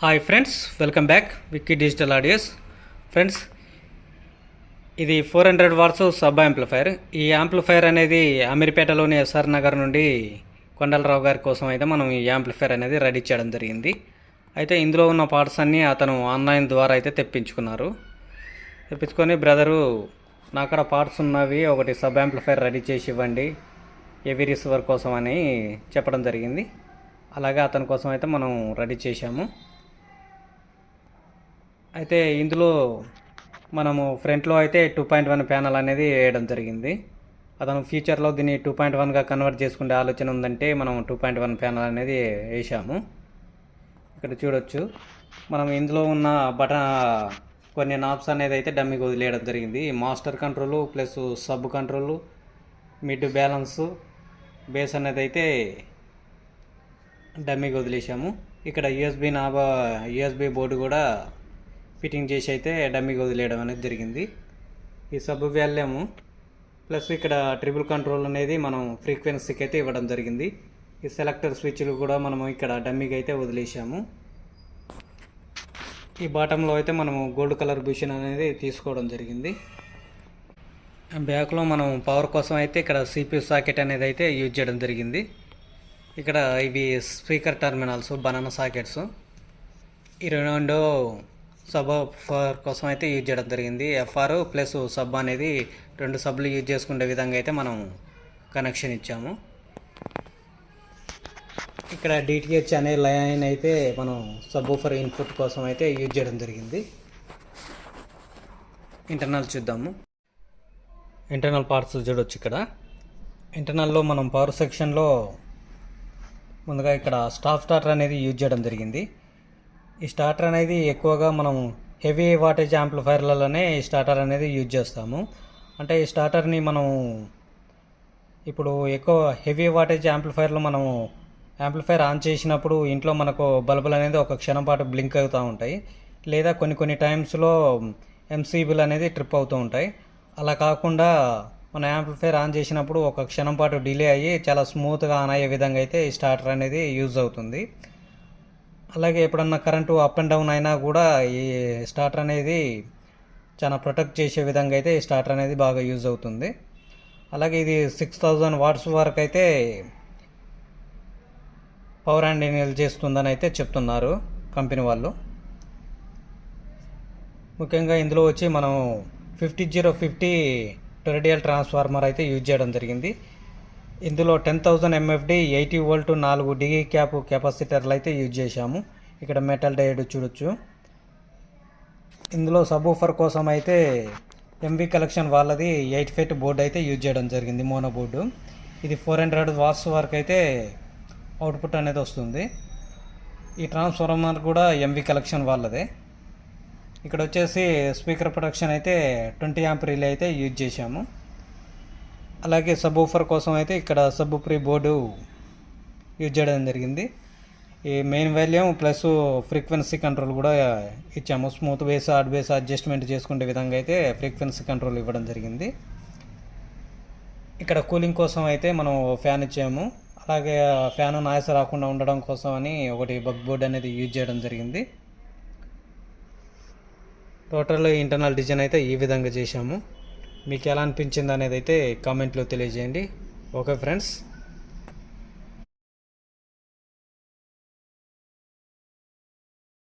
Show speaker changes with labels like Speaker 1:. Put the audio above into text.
Speaker 1: Hi friends, welcome back Vicky digital audios. Friends, ఇది 400 watts sub amplifier. ఈ amplifier అనేది అమీర్పేటలోని SR Nagar నుండి కొండలరావు గారి కోసం అయితే మనం ఈ యాంప్లిఫైర్ అనేది రెడీ చేయడం జరిగింది. అయితే ఇందులో ఉన్న పార్ట్స్ అన్నీ అతను ఆన్లైన్ ద్వారా అయితే తెప్పించుకొని బ్రదరు నాకడ పార్ట్స్ ఉన్నవి, ఒకటి సబ్ యాంప్లిఫైర్ రెడీ చేసి ఇవ్వండి హెవీ రిసీవర్ కోసం అని చెప్పడం జరిగింది. అలాగే అతని కోసం అయితే మనం రెడీ చేశాము. అయితే ఇందులో మనము ఫ్రంట్లో అయితే 2.1 ప్యానల్ అనేది వేయడం జరిగింది. అతను ఫ్యూచర్లో దీన్ని 2.1గా కన్వర్ట్ చేసుకునే ఆలోచన ఉందంటే మనం 2.1 ప్యానల్ అనేది వేసాము. ఇక్కడ చూడొచ్చు, మనం ఇందులో ఉన్న కొన్ని నాబ్స్ అనేది అయితే డమ్మీకి వదిలేయడం జరిగింది. Master control plus sub control, mid balance, base అనేది అయితే డమ్మీకి వదిలేసాము. ఇక్కడ యూఎస్బీ బోర్డు కూడా ఫిట్టింగ్ చేసి అయితే డమ్మీకి వదిలేయడం అనేది జరిగింది. ఈ సబ్ వాల్యూము ప్లస్ ఇక్కడ ట్రిపుల్ కంట్రోల్ అనేది మనం ఫ్రీక్వెన్సీకి అయితే ఇవ్వడం జరిగింది. ఈ సెలెక్టర్ స్విచ్లు కూడా మనము ఇక్కడ డమ్మీకి అయితే వదిలేసాము. ఈ బాటంలో అయితే మనము గోల్డ్ కలర్ బుషన్ అనేది తీసుకోవడం జరిగింది. బ్యాక్లో మనం పవర్ కోసం అయితే ఇక్కడ CPU సాకెట్ అనేది అయితే యూజ్ చేయడం జరిగింది. ఇక్కడ ఇవి స్పీకర్ టర్మినల్స్, బనానా సాకెట్స్. ఈ రెండు సబ్ కోసం అయితే యూజ్ చేయడం జరిగింది. FR ప్లస్ సబ్ అనేది 2 సబ్లు యూజ్ చేసుకునే విధంగా అయితే మనం కనెక్షన్ ఇచ్చాము. ఇక్కడ DTH అనే లైన్ అయితే మనం సబ్వూఫర్ ఇన్పుట్ కోసం అయితే యూజ్ చేయడం జరిగింది. ఇంటర్నల్ చూద్దాము. ఇంటర్నల్ పార్ట్స్ చూడొచ్చు. ఇక్కడ ఇంటర్నల్లో మనం పవర్ సెక్షన్లో ముందుగా ఇక్కడ స్టార్టర్ అనేది యూజ్ చేయడం జరిగింది. ఈ స్టార్టర్ అనేది ఎక్కువగా మనం హెవీ వాటేజ్ యాంప్లిఫైర్లలోనే ఈ స్టార్టర్ అనేది యూజ్ చేస్తాము. అంటే ఈ స్టార్టర్ని మనం ఇప్పుడు ఎక్కువ హెవీ వాటేజ్ యాంప్లిఫైర్లో మనము యాంప్లిఫైర్ ఆన్ చేసినప్పుడు ఇంట్లో మనకు బల్బులు అనేది ఒక క్షణం పాటు బ్లింక్ అవుతూ ఉంటాయి, లేదా కొన్ని టైమ్స్లో MCBలు అనేది ట్రిప్ అవుతూ ఉంటాయి. అలా కాకుండా మన యాంప్లిఫైర్ ఆన్ చేసినప్పుడు ఒక క్షణం పాటు డిలే అయ్యి చాలా స్మూత్గా ఆన్ అయ్యే విధంగా అయితే ఈ స్టార్టర్ అనేది యూజ్ అవుతుంది. అలాగే ఎప్పుడన్నా కరెంటు అప్ అండ్ డౌన్ అయినా కూడా ఈ స్టార్టర్ అనేది చాలా ప్రొటెక్ట్ చేసే విధంగా అయితే ఈ స్టార్టర్ అనేది బాగా యూజ్ అవుతుంది. అలాగే ఇది 6000 వాట్స్ వరకు అయితే పవర్ హ్యాండిల్ చేస్తుందని అయితే చెప్తున్నారు కంపెనీ వాళ్ళు. ముఖ్యంగా ఇందులో వచ్చి మనం 5050 టెరడియల్ ట్రాన్స్ఫార్మర్ అయితే యూజ్ చేయడం జరిగింది. ఇందులో 10,000 MFD 80 వోల్ట్ 4 డిగి క్యాప్ కెపాసిటర్లు అయితే యూజ్ చేశాము. ఇక్కడ మెటల్ డయోడ్ చూడొచ్చు. ఇందులో సబ్వూఫర్ కోసం అయితే MV కలెక్షన్ వాళ్ళది 8 ఫీట్ బోర్డు అయితే యూజ్ చేయడం జరిగింది, మోనో బోర్డు. ఇది 400 వాట్స్ వరకు అయితే అవుట్పుట్ అనేది వస్తుంది. ఈ ట్రాన్స్ఫార్మర్ కూడా MV కలెక్షన్ వాళ్ళదే. ఇక్కడ వచ్చేసి స్పీకర్ ప్రొటెక్షన్ అయితే 20 యాంప్ రిలే అయితే యూజ్ చేశాము. అలాగే సబ్వూఫర్ కోసం అయితే ఇక్కడ సబ్ ప్రీ బోర్డు యూజ్ చేయడం జరిగింది. ఈ main volume plus frequency control కూడా ఇచ్చాము. Smooth base, hard base adjustment చేసుకునే విధంగా అయితే ఫ్రీక్వెన్సీ కంట్రోల్ ఇవ్వడం జరిగింది. ఇక్కడ కూలింగ్ కోసం అయితే మనం ఫ్యాన్ ఇచ్చాము. అలాగే ఫ్యాన్ నాయిస్ రాకుండా ఉండడం కోసం అని ఒకటి బగ్ బోర్డ్ అనేది యూజ్ చేయడం జరిగింది. టోటల్ ఇంటర్నల్ డిజైన్ అయితే ఈ విధంగా చేశాము. మీకు ఎలా అనిపించింది అనేది అయితే కామెంట్లో తెలియజేయండి. Okay friends.